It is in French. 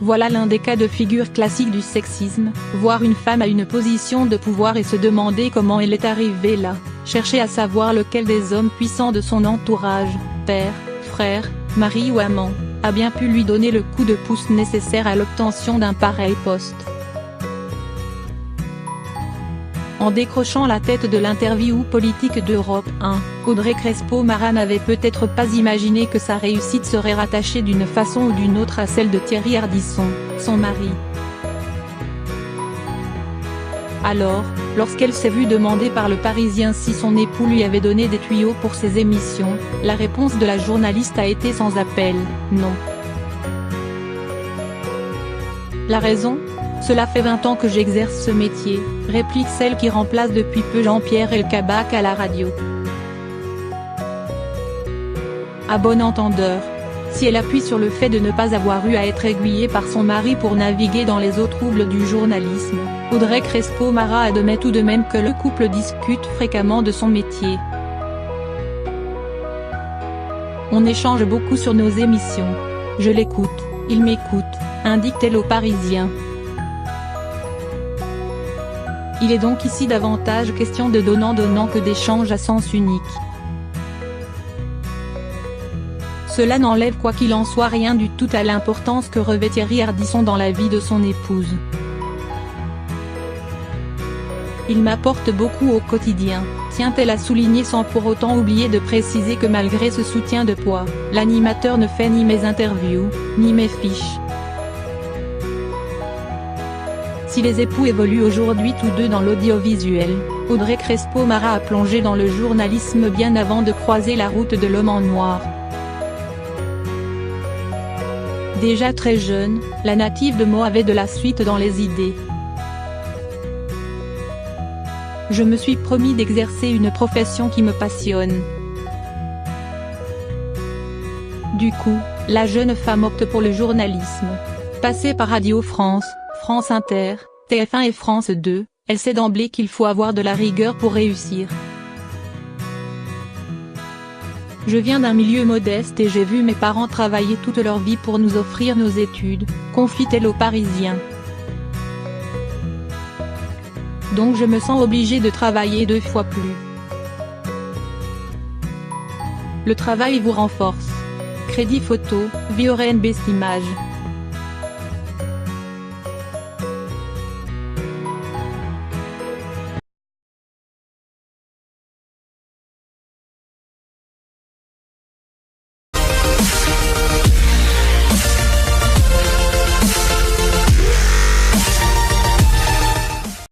Voilà l'un des cas de figure classiques du sexisme, voir une femme à une position de pouvoir et se demander comment elle est arrivée là, chercher à savoir lequel des hommes puissants de son entourage, père, frère, mari ou amant, a bien pu lui donner le coup de pouce nécessaire à l'obtention d'un pareil poste. En décrochant la tête de l'interview politique d'Europe 1, Audrey Crespo-Mara n'avait peut-être pas imaginé que sa réussite serait rattachée d'une façon ou d'une autre à celle de Thierry Ardisson, son mari. Alors, lorsqu'elle s'est vue demander par le Parisien si son époux lui avait donné des tuyaux pour ses émissions, la réponse de la journaliste a été sans appel, non. La raison ? Cela fait 20 ans que j'exerce ce métier, réplique celle qui remplace depuis peu Jean-Pierre Elkabbach à la radio. À bon entendeur, si elle appuie sur le fait de ne pas avoir eu à être aiguillée par son mari pour naviguer dans les eaux troubles du journalisme, Audrey Crespo-Mara admet tout de même que le couple discute fréquemment de son métier. On échange beaucoup sur nos émissions. Je l'écoute, il m'écoute, indique-t-elle au Parisien. Il est donc ici davantage question de donnant-donnant que d'échanges à sens unique. Cela n'enlève quoi qu'il en soit rien du tout à l'importance que revêt Thierry Ardisson dans la vie de son épouse. Il m'apporte beaucoup au quotidien, tient-elle à souligner sans pour autant oublier de préciser que malgré ce soutien de poids, l'animateur ne fait ni mes interviews, ni mes fiches. Si les époux évoluent aujourd'hui tous deux dans l'audiovisuel, Audrey Crespo-Mara a plongé dans le journalisme bien avant de croiser la route de l'homme en noir. Déjà très jeune, la native de Meaux avait de la suite dans les idées. Je me suis promis d'exercer une profession qui me passionne. Du coup, la jeune femme opte pour le journalisme. Passée par Radio France, France Inter, TF1 et France 2, elle sait d'emblée qu'il faut avoir de la rigueur pour réussir. Je viens d'un milieu modeste et j'ai vu mes parents travailler toute leur vie pour nous offrir nos études, confie-t-elle au Parisien. Donc je me sens obligée de travailler 2 fois plus. Le travail vous renforce. Crédit photo, Bioren Best Image.